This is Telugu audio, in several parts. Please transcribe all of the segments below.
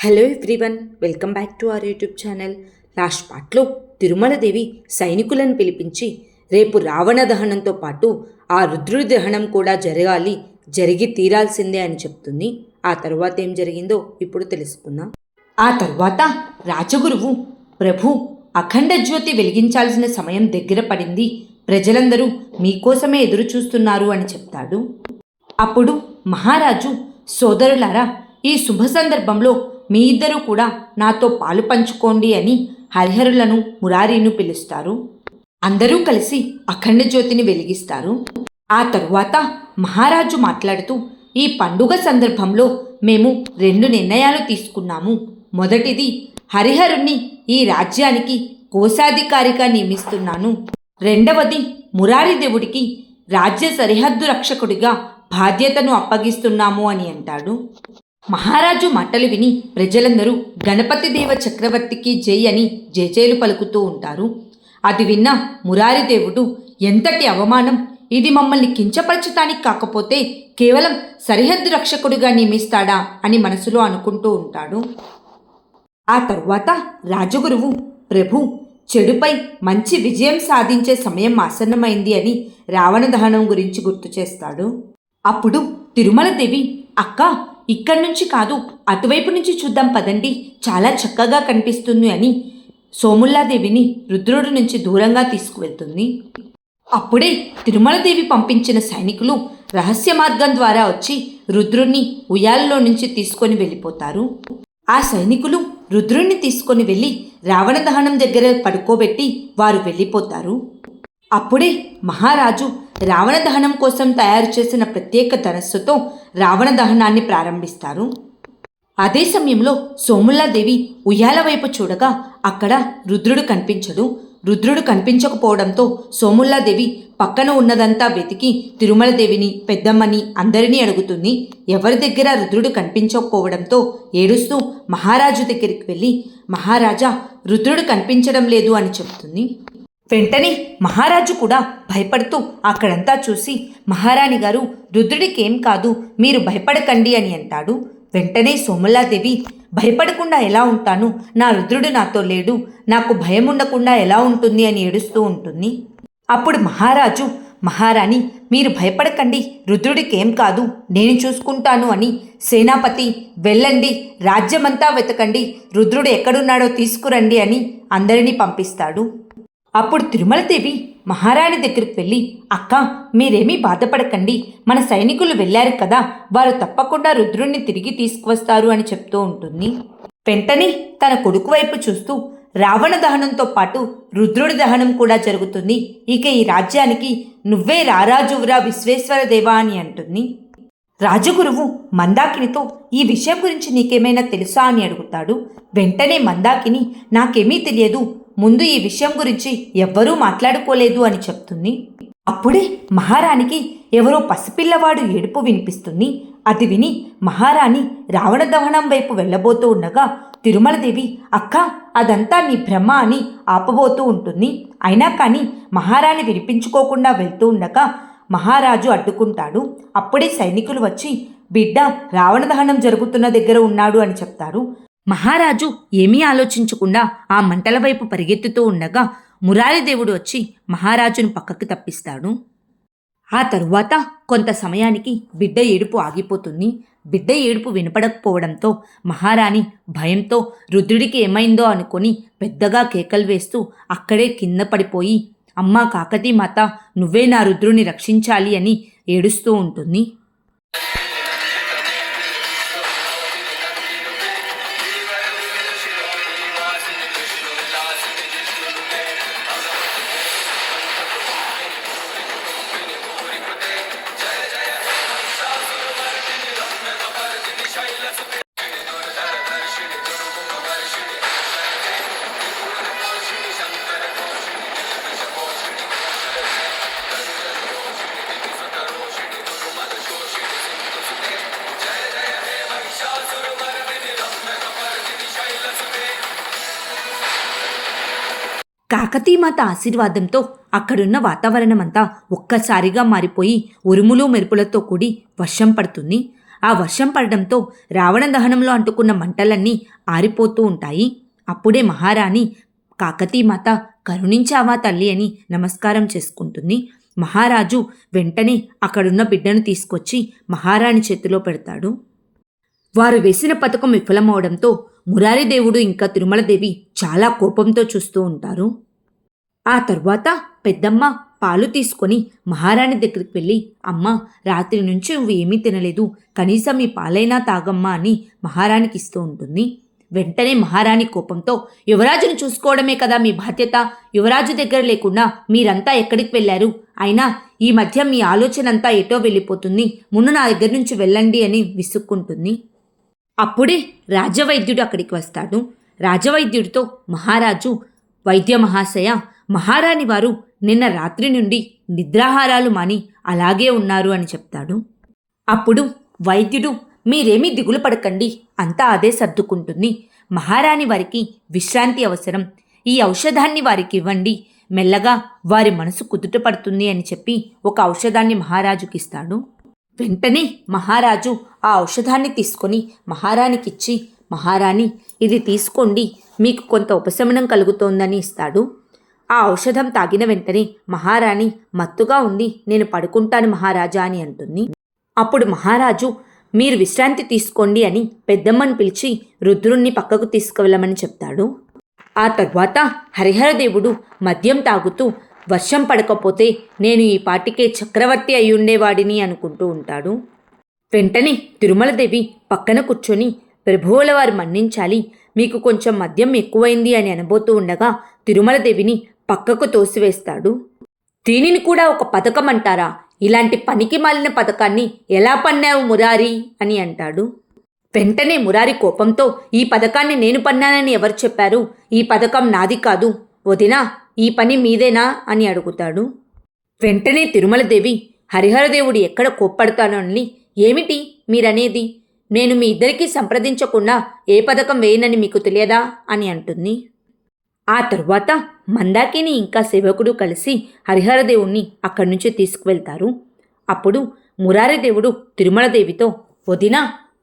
Hello everyone, welcome back to our YouTube channel. Last పార్ట్లో తిరుమలదేవి సైనికులను పిలిపించి రేపు రావణ దహనంతో పాటు ఆ రుద్రుడి దహనం కూడా జరిగి తీరాల్సిందే అని చెప్తుంది. ఆ తర్వాత ఏం జరిగిందో ఇప్పుడు తెలుసుకుందాం. ఆ తర్వాత రాజగురువు, ప్రభు, అఖండ జ్యోతి వెలిగించాల్సిన సమయం దగ్గర పడింది, ప్రజలందరూ మీకోసమే ఎదురు చూస్తున్నారు అని చెప్తాడు. అప్పుడు మహారాజు, సోదరులారా, ఈ శుభ సందర్భంలో మీ ఇద్దరూ కూడా నాతో పాలు పంచుకోండి అని హరిహరులను, మురారీను పిలుస్తారు. అందరూ కలిసి అఖండ జ్యోతిని వెలిగిస్తారు. ఆ తరువాత మహారాజు మాట్లాడుతూ, ఈ పండుగ సందర్భంలో మేము 2 నిర్ణయాలు తీసుకున్నాము. మొదటిది, హరిహరుణ్ణి ఈ రాజ్యానికి కోశాధికారిగా నియమిస్తున్నాను. రెండవది, మురారి దేవుడికి రాజ్య సరిహద్దు రక్షకుడిగా బాధ్యతను అప్పగిస్తున్నాము అని అంటాడు. మహారాజు మాటలు విని ప్రజలందరూ గణపతి దేవ చక్రవర్తికి జై అని జయజయలు పలుకుతూ ఉంటారు. అది విన్న మురారి దేవుడు, ఎంతటి అవమానం! ఇది మమ్మల్ని కించపరచటానికి కాకపోతే కేవలం సరిహద్దు రక్షకుడిగా నియమిస్తాడా అని మనసులో అనుకుంటూ ఉంటాడు. ఆ తరువాత రాజగురువు, ప్రభు, చెడుపై మంచి విజయం సాధించే సమయం ఆసన్నమైంది అని రావణ దహనం గురించి గుర్తు చేస్తాడు. అప్పుడు తిరుమలదేవి, అక్క, ఇక్కడి నుంచి కాదు, అటువైపు నుంచి చూద్దాం పదండి, చాలా చక్కగా కనిపిస్తుంది అని సోముల్లాదేవిని రుద్రుడి నుంచి దూరంగా తీసుకువెళ్తుంది. అప్పుడే తిరుమలదేవి పంపించిన సైనికులు రహస్య మార్గం ద్వారా వచ్చి రుద్రుణ్ణి ఉయ్యాలలో నుంచి తీసుకొని వెళ్ళిపోతారు. ఆ సైనికులు రుద్రుణ్ణి తీసుకొని వెళ్ళి రావణ దహనం దగ్గర పడుకోబెట్టి వారు వెళ్ళిపోతారు. అప్పుడే మహారాజు రావణ దహనం కోసం తయారు చేసిన ప్రత్యేక ధనస్సుతో రావణ దహనాన్ని ప్రారంభిస్తారు. అదే సమయంలో సోముల్లాదేవి ఉయ్యాల వైపు చూడగా అక్కడ రుద్రుడు కనిపించడు. రుద్రుడు కనిపించకపోవడంతో సోముల్లాదేవి పక్కన ఉన్నదంతా వెతికి తిరుమలదేవిని, పెద్దమ్మని అందరినీ అడుగుతుంది. ఎవరి దగ్గర రుద్రుడు కనిపించకపోవడంతో ఏడుస్తూ మహారాజు దగ్గరికి వెళ్ళి, మహారాజా, రుద్రుడు కనిపించడం లేదు అని చెప్తుంది. వెంటనే మహారాజు కూడా భయపడుతూ అక్కడంతా చూసి, మహారాణి గారు, రుద్రుడికి ఏం కాదు, మీరు భయపడకండి అని అంటాడు. వెంటనే సోముల్లాదేవి, భయపడకుండా ఎలా ఉంటాను, నా రుద్రుడు నాతో లేడు, నాకు భయం ఉండకుండా ఎలా ఉంటుంది అని ఏడుస్తూ ఉంటుంది. అప్పుడు మహారాజు, మహారాణి, మీరు భయపడకండి, రుద్రుడికి ఏం కాదు, నేను చూసుకుంటాను అని సేనాపతి, వెళ్ళండి, రాజ్యమంతా వెతకండి, రుద్రుడు ఎక్కడున్నాడో తీసుకురండి అని అందరినీ పంపిస్తాడు. అప్పుడు తిరుమలదేవి మహారాణి దగ్గరికి వెళ్ళి, అక్క, మీరేమీ బాధపడకండి, మన సైనికులు వెళ్ళారు కదా, వారు తప్పకుండా రుద్రుణ్ణి తిరిగి తీసుకువస్తారు అని చెప్తూ ఉంటుంది. వెంటనే తన కొడుకు వైపు చూస్తూ, రావణ దహనంతో పాటు రుద్రుడి దహనం కూడా జరుగుతుంది, ఇక ఈ రాజ్యానికి నువ్వే రారాజువురా విశ్వేశ్వరదేవా అని అంటుంది. రాజగురువు మందాకినితో, ఈ విషయం గురించి నీకేమైనా తెలుసా అని అడుగుతాడు. వెంటనే మందాకిని, నాకేమీ తెలియదు, ముందు ఈ విషయం గురించి ఎవ్వరూ మాట్లాడుకోలేదు అని చెప్తుంది. అప్పుడే మహారాణికి ఎవరో పసిపిల్లవాడు ఏడుపు వినిపిస్తుంది. అది విని మహారాణి రావణ దహనం వైపు వెళ్ళబోతూ ఉండగా తిరుమలదేవి, అక్క, అదంతా నీ భ్రమ అని ఆపబోతూ ఉంటుంది. అయినా కానీ మహారాణి వినిపించుకోకుండా వెళ్తూ ఉండగా మహారాజు అడ్డుకుంటాడు. అప్పుడే సైనికులు వచ్చి, బిడ్డ రావణ దహనం జరుగుతున్న దగ్గర ఉన్నాడు అని చెప్తారు. మహారాజు ఏమీ ఆలోచించకుండా ఆ మంటల వైపు పరిగెత్తుతూ ఉండగా మురారిదేవుడు వచ్చి మహారాజును పక్కకు తప్పిస్తాడు. ఆ తరువాత కొంత సమయానికి బిడ్డ ఏడుపు ఆగిపోతుంది. బిడ్డ ఏడుపు వినపడకపోవడంతో మహారాణి భయంతో రుద్రుడికి ఏమైందో అనుకొని పెద్దగా కేకలు వేస్తూ అక్కడే కింద పడిపోయి, అమ్మా కాకతీ మాత, నువ్వే నా రుద్రుని రక్షించాలి అని ఏడుస్తూ ఉంటుంది. కాకతీమాత ఆశీర్వాదంతో అక్కడున్న వాతావరణమంతా ఒక్కసారిగా మారిపోయి ఉరుములు మెరుపులతో కూడి వర్షం పడుతుంది. ఆ వర్షం పడడంతో రావణ దహనంలో అంటుకున్న మంటలన్నీ ఆరిపోతూ ఉంటాయి. అప్పుడే మహారాణి కాకతీమాత కరుణించావా తల్లి అని నమస్కారం చేసుకుంటుంది. మహారాజు వెంటనే అక్కడున్న బిడ్డను తీసుకొచ్చి మహారాణి చేతిలో పెడతాడు. వారు వేసిన పథకం విఫలమవడంతో మురారిదేవుడు ఇంకా తిరుమలదేవి చాలా కోపంతో చూస్తూ ఉంటారు. ఆ తరువాత పెద్దమ్మ పాలు తీసుకొని మహారాణి దగ్గరికి వెళ్ళి, అమ్మ, రాత్రి నుంచి నువ్వు ఏమీ తినలేదు, కనీసం ఈ పాలైనా తాగమ్మా అని మహారాణికి ఇస్తూ ఉంటుంది. వెంటనే మహారాణి కోపంతో, యువరాజును చూసుకోవడమే కదా మీ బాధ్యత, యువరాజు దగ్గర లేకుండా మీరంతా ఎక్కడికి వెళ్ళారు, అయినా ఈ మధ్య మీ ఆలోచన అంతా ఎటో వెళ్ళిపోతుంది, ముందు నా దగ్గర నుంచి వెళ్ళండి అని విసుక్కుంటుంది. అప్పుడే రాజవైద్యుడు అక్కడికి వస్తాడు. రాజవైద్యుడితో మహారాజు, వైద్య మహాశయ, మహారాణి వారు నిన్న రాత్రి నుండి నిద్రాహారాలు మాని అలాగే ఉన్నారు అని చెప్తాడు. అప్పుడు వైద్యుడు, మీరేమీ దిగులు పడకండి, అంతా అదే సర్దుకుంటుంది, మహారాణి వారికి విశ్రాంతి అవసరం, ఈ ఔషధాన్ని వారికి ఇవ్వండి, మెల్లగా వారి మనసు కుదుట పడుతుంది అని చెప్పి ఒక ఔషధాన్ని మహారాజుకి ఇస్తాడు. వెంటనే మహారాజు ఆ ఔషధాన్ని తీసుకొని మహారాణికిచ్చి, మహారాణి, ఇది తీసుకోండి, మీకు కొంత ఉపశమనం కలుగుతోందని ఇస్తాడు. ఆ ఔషధం తాగిన వెంటనే మహారాణి మత్తుగా ఉంది, నేను పడుకుంటాను మహారాజా అని అంటుంది. అప్పుడు మహారాజు, మీరు విశ్రాంతి తీసుకోండి అని పెద్దమ్మని పిలిచి రుద్రుణ్ణి పక్కకు తీసుకువెళ్ళమని చెప్తాడు. ఆ తర్వాత హరిహరదేవుడు మద్యం తాగుతూ, వర్షం పడకపోతే నేను ఈ పాటికే చక్రవర్తి అయ్యుండేవాడిని అనుకుంటూ ఉంటాడు. వెంటనే తిరుమలదేవి పక్కన కూర్చొని, ప్రభువుల వారు మన్నించాలి, మీకు కొంచెం మద్యం ఎక్కువైంది అని అనబోతూ ఉండగా తిరుమలదేవిని పక్కకు తోసివేస్తాడు. దీనిని కూడా ఒక పథకం అంటారా, ఇలాంటి పనికి మాలిన పథకాన్ని ఎలా పన్నావు మురారి అని అంటాడు. వెంటనే మురారి కోపంతో, ఈ పథకాన్ని నేను పన్నానని ఎవరు చెప్పారు, ఈ పథకం నాది కాదు, వదినా ఈ పని మీదేనా అని అడుగుతాడు. వెంటనే తిరుమలదేవి, హరిహరదేవుడు ఎక్కడ కోప్పడతానో అని, ఏమిటి మీరనేది, నేను మీ ఇద్దరికీ సంప్రదించకుండా ఏ పథకం వేయనని మీకు తెలియదా అని అంటుంది. ఆ తరువాత మందాకిని ఇంకా సేవకుడు కలిసి హరిహరదేవుణ్ణి అక్కడి నుంచి తీసుకువెళ్తారు. అప్పుడు మురారిదేవుడు తిరుమలదేవితో, వదినా,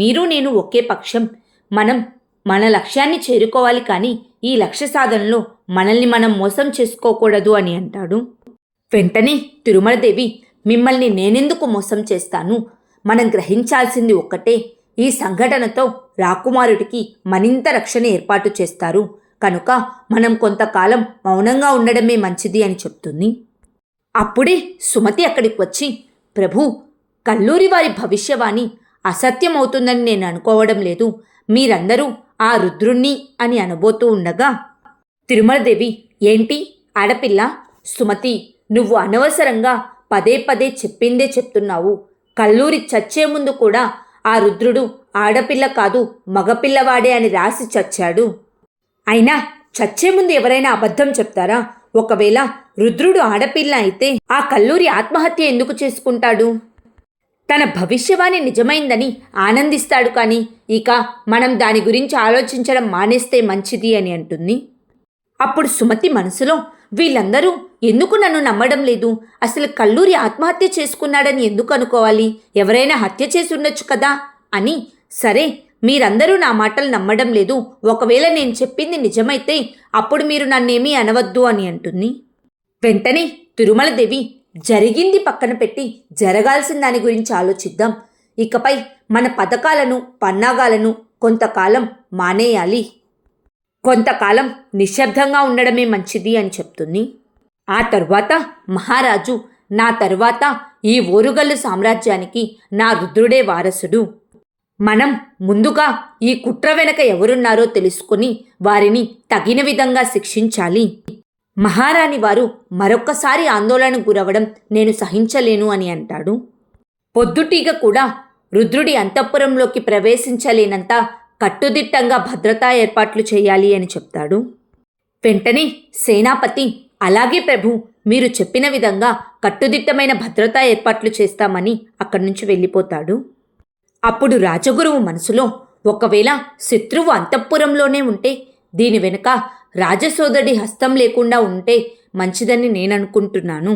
మీరు నేను ఒకే పక్షం, మనం మన లక్ష్యాన్ని చేరుకోవాలి, కానీ ఈ లక్ష్య సాధనలో మనల్ని మనం మోసం చేసుకోకూడదు అని అంటాడు. వెంటనే తిరుమలదేవి, మిమ్మల్ని నేనెందుకు మోసం చేస్తాను, మనం గ్రహించాల్సింది ఒక్కటే, ఈ సంఘటనతో రాకుమారుడికి మరింత రక్షణ ఏర్పాటు చేస్తారు, కనుక మనం కొంతకాలం మౌనంగా ఉండడమే మంచిది అని చెప్తుంది. అప్పుడే సుమతి అక్కడికి వచ్చి, ప్రభు, కల్లూరి వారి భవిష్యవాణి అసత్యమవుతుందని నేను అనుకోవడం లేదు, మీరందరూ ఆ రుద్రుణ్ణి అని అనబోతూ ఉండగా తిరుమలదేవి, ఏంటి ఆడపిల్ల, సుమతి, నువ్వు అనవసరంగా పదే పదే చెప్పిందే చెప్తున్నావు, కల్లూరి చచ్చే ముందు కూడా ఆ రుద్రుడు ఆడపిల్ల కాదు మగపిల్లవాడే అని రాసి చచ్చాడు, అయినా చచ్చే ముందు ఎవరైనా అబద్ధం చెప్తారా, ఒకవేళ రుద్రుడు ఆడపిల్ల అయితే ఆ కల్లూరి ఆత్మహత్య ఎందుకు చేసుకుంటాడు, తన భవిష్యవాణి నిజమైందని ఆనందిస్తాడు, కానీ ఇక మనం దాని గురించి ఆలోచించడం మానేస్తే మంచిది అని అంటుంది. అప్పుడు సుమతి మనసులో, వీళ్ళందరూ ఎందుకు నన్ను నమ్మడం లేదు, అసలు కల్లూరి ఆత్మహత్య చేసుకున్నాడని ఎందుకు అనుకోవాలి, ఎవరైనా హత్య చేసి ఉండొచ్చు కదా అని, సరే మీరందరూ నా మాటలు నమ్మడం లేదు, ఒకవేళ నేను చెప్పింది నిజమైతే అప్పుడు మీరు నన్నేమీ అనవద్దు అని అంటుంది. వెంటనే తిరుమలదేవి, జరిగింది పక్కన పెట్టి జరగాల్సిన దాని గురించి ఆలోచిద్దాం, ఇకపై మన పథకాలను పన్నాగాలను కొంతకాలం మానేయాలి, కొంతకాలం నిశ్శబ్దంగా ఉండడమే మంచిది అని చెప్తుంది. ఆ తరువాత మహారాజు, నా తరువాత ఈ ఓరుగల్లు సామ్రాజ్యానికి నా రుద్రుడే వారసుడు, మనం ముందుగా ఈ కుట్ర వెనక ఎవరున్నారో తెలుసుకుని వారిని తగిన విధంగా శిక్షించాలి, మహారాణి వారు మరొక్కసారి ఆందోళనకు గురవడం నేను సహించలేను అని అంటాడు. పొద్దుటీగ కూడా రుద్రుడి అంతఃపురంలోకి ప్రవేశించలేనంత కట్టుదిట్టంగా భద్రతా ఏర్పాట్లు చేయాలి అని చెప్తాడు. వెంటనే సేనాపతి, అలాగే ప్రభు, మీరు చెప్పిన విధంగా కట్టుదిట్టమైన భద్రతా ఏర్పాట్లు చేస్తామని అక్కడి నుంచి వెళ్ళిపోతాడు. అప్పుడు రాజగురువు మనసులో, ఒకవేళ శత్రువు అంతఃపురంలోనే ఉంటే, దీని వెనుక రాజసోదడి హస్తం లేకుండా ఉంటే మంచిదని నేననుకుంటున్నాను.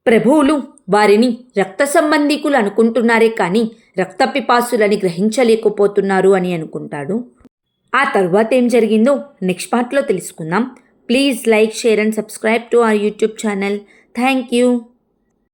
ప్రభువులు వారిని రక్త సంబంధీకులు అనుకుంటున్నారే కానీ రక్తపిపాసులని గ్రహించలేకపోతున్నారు అని అనుకుంటాడు. ఆ తర్వాత ఏం జరిగిందో నెక్స్ట్ పార్ట్లో తెలుసుకుందాం. Please like, share and subscribe to our YouTube channel. Thank you.